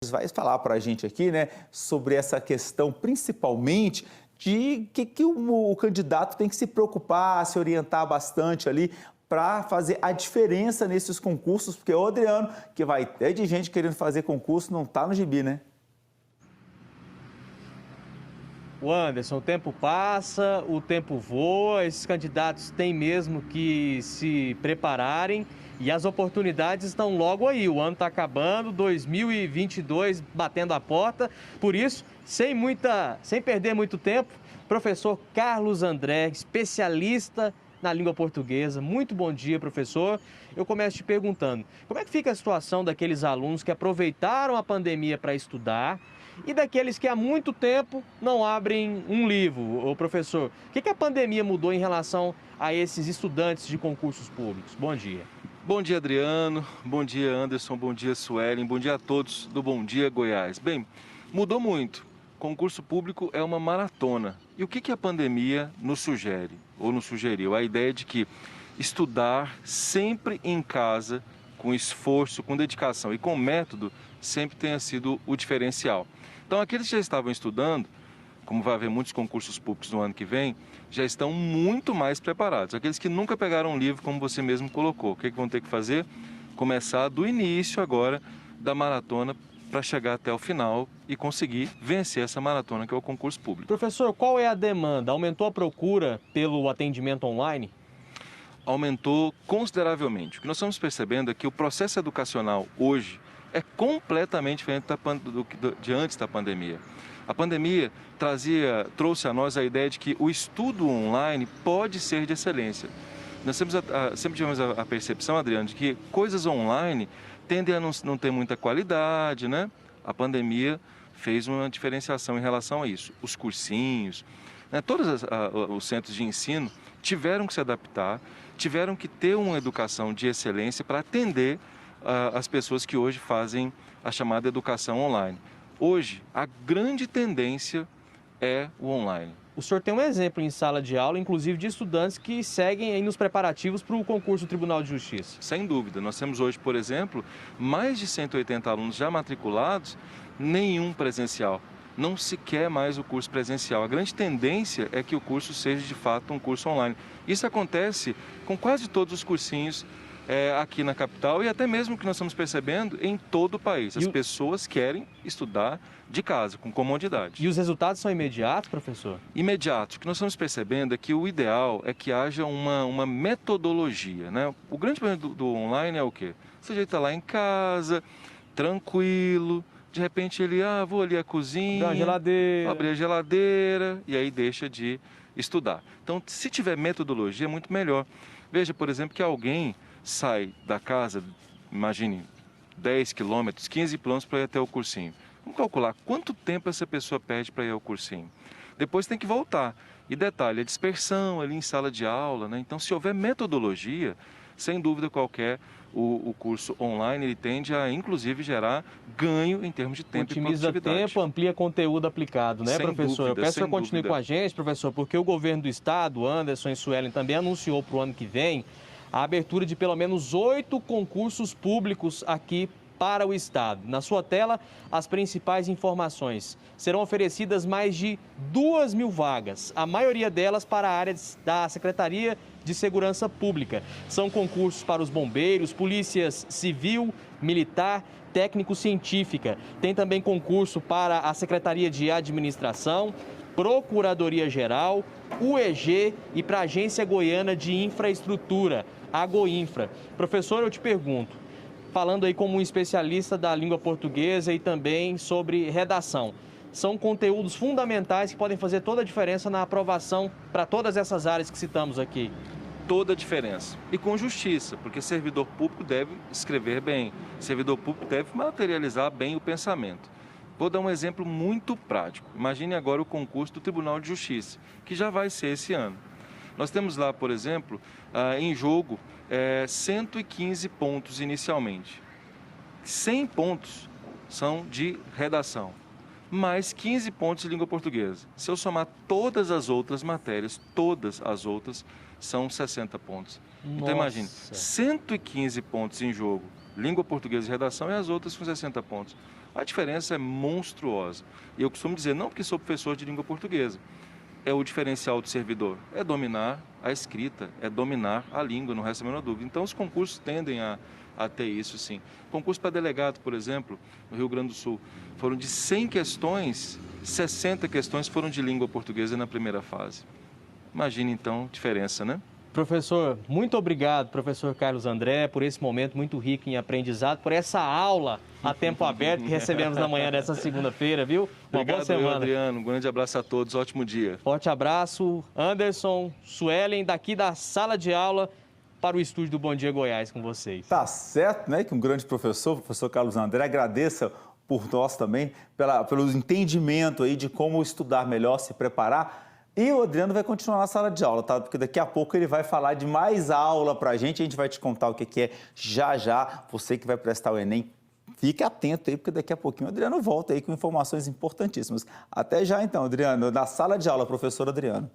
Guedes vai falar para a gente aqui, né, sobre essa questão, principalmente, de que o candidato tem que se preocupar, se orientar bastante ali para fazer a diferença nesses concursos, porque o Adriano, que vai ter de gente querendo fazer concurso, não está no gibi, né? O Anderson, o tempo passa, o tempo voa, esses candidatos têm mesmo que se prepararem e as oportunidades estão logo aí. O ano está acabando, 2022 batendo a porta, por isso, sem perder muito tempo, professor Carlos André, especialista na língua portuguesa. Muito bom dia, professor. Eu começo te perguntando, como é que fica a situação daqueles alunos que aproveitaram a pandemia para estudar e daqueles que há muito tempo não abrem um livro? Ô, professor, o que a pandemia mudou em relação a esses estudantes de concursos públicos? Bom dia. Bom dia, Adriano. Bom dia, Anderson. Bom dia, Suelen. Bom dia a todos do Bom Dia Goiás. Bem, mudou muito. Concurso público é uma maratona. E o que a pandemia nos sugere, ou nos sugeriu? A ideia de que estudar sempre em casa, com esforço, com dedicação e com método, sempre tenha sido o diferencial. Então, aqueles que já estavam estudando, como vai haver muitos concursos públicos no ano que vem, já estão muito mais preparados. Aqueles que nunca pegaram um livro, como você mesmo colocou, o que vão ter que fazer? Começar do início agora da maratona para chegar até o final e conseguir vencer essa maratona que é o concurso público. Professor, qual é a demanda? Aumentou a procura pelo atendimento online? Aumentou consideravelmente. O que nós estamos percebendo é que o processo educacional hoje é completamente diferente de antes da pandemia. A pandemia trouxe a nós a ideia de que o estudo online pode ser de excelência. Nós sempre tivemos a percepção, Adriano, de que coisas online tendem a não ter muita qualidade, né? A pandemia fez uma diferenciação em relação a isso. Os cursinhos, né? Todos os centros de ensino tiveram que se adaptar, tiveram que ter uma educação de excelência para atender as pessoas que hoje fazem a chamada educação online. Hoje, a grande tendência é o online. O senhor tem um exemplo em sala de aula, inclusive de estudantes que seguem aí nos preparativos para o concurso do Tribunal de Justiça. Sem dúvida. Nós temos hoje, por exemplo, mais de 180 alunos já matriculados, nenhum presencial. Não se quer mais o curso presencial. A grande tendência é que o curso seja, de fato, um curso online. Isso acontece com quase todos os cursinhos aqui na capital e até mesmo que nós estamos percebendo em todo o país. As pessoas querem estudar de casa, com comodidade. E os resultados são imediatos, professor? Imediatos. O que nós estamos percebendo é que o ideal é que haja uma metodologia, né? O grande problema do online é o quê? O sujeito está lá em casa, tranquilo, de repente ele, vou ali à cozinha, abrir a geladeira e aí deixa de estudar. Então, se tiver metodologia, é muito melhor. Veja, por exemplo, que alguém sai da casa, imagine, 10 quilômetros, 15 quilômetros para ir até o cursinho. Vamos calcular quanto tempo essa pessoa perde para ir ao cursinho. Depois tem que voltar. E detalhe, a dispersão ali em sala de aula, né? Então, se houver metodologia, sem dúvida qualquer, o curso online ele tende a, inclusive, gerar ganho em termos de tempo e produtividade. Otimiza tempo, amplia conteúdo aplicado, né, sem professor? Dúvida, Eu peço que o senhor continue dúvida. com a gente, professor, porque o governo do estado, Anderson e Suelen, também anunciou para o ano que vem a abertura de pelo menos 8 concursos públicos aqui para o estado. Na sua tela, as principais informações. Serão oferecidas mais de 2.000 vagas, a maioria delas para a área da Secretaria de Segurança Pública. São concursos para os bombeiros, polícias civil, militar, técnico-científica. Tem também concurso para a Secretaria de Administração, Procuradoria-Geral, UEG e para a Agência Goiana de Infraestrutura, a Goinfra. Professor, eu te pergunto, falando aí como um especialista da língua portuguesa e também sobre redação, são conteúdos fundamentais que podem fazer toda a diferença na aprovação para todas essas áreas que citamos aqui. Toda a diferença. E com justiça, porque servidor público deve escrever bem, servidor público deve materializar bem o pensamento. Vou dar um exemplo muito prático. Imagine agora o concurso do Tribunal de Justiça, que já vai ser esse ano. Nós temos lá, por exemplo, em jogo 115 pontos inicialmente. 100 pontos são de redação, mais 15 pontos de língua portuguesa. Se eu somar todas as outras matérias, todas as outras, são 60 pontos. Nossa. Então imagine, 115 pontos em jogo, língua portuguesa e redação, e as outras com 60 pontos. A diferença é monstruosa. E eu costumo dizer, não porque sou professor de língua portuguesa, é o diferencial do servidor, é dominar a escrita, é dominar a língua, não resta a menor dúvida. Então, os concursos tendem a ter isso, sim. Concurso para delegado, por exemplo, no Rio Grande do Sul, foram de 100 questões, 60 questões foram de língua portuguesa na primeira fase. Imagine, então, diferença, né? Professor, muito obrigado, professor Carlos André, por esse momento muito rico em aprendizado, por essa aula a tempo aberto que recebemos na manhã dessa segunda-feira, viu? Uma boa semana. Adriano. Um grande abraço a todos, ótimo dia. Forte abraço, Anderson, Suelen, daqui da sala de aula para o estúdio do Bom Dia Goiás com vocês. Tá certo, né? Que um grande professor, o professor Carlos André, agradeça por nós também, pelo entendimento aí de como estudar melhor, se preparar. E o Adriano vai continuar na sala de aula, tá? Porque daqui a pouco ele vai falar de mais aula pra gente, a gente vai te contar o que é já já. Você que vai prestar o Enem, fique atento aí, porque daqui a pouquinho o Adriano volta aí com informações importantíssimas. Até já então, Adriano, na sala de aula, professor Adriano.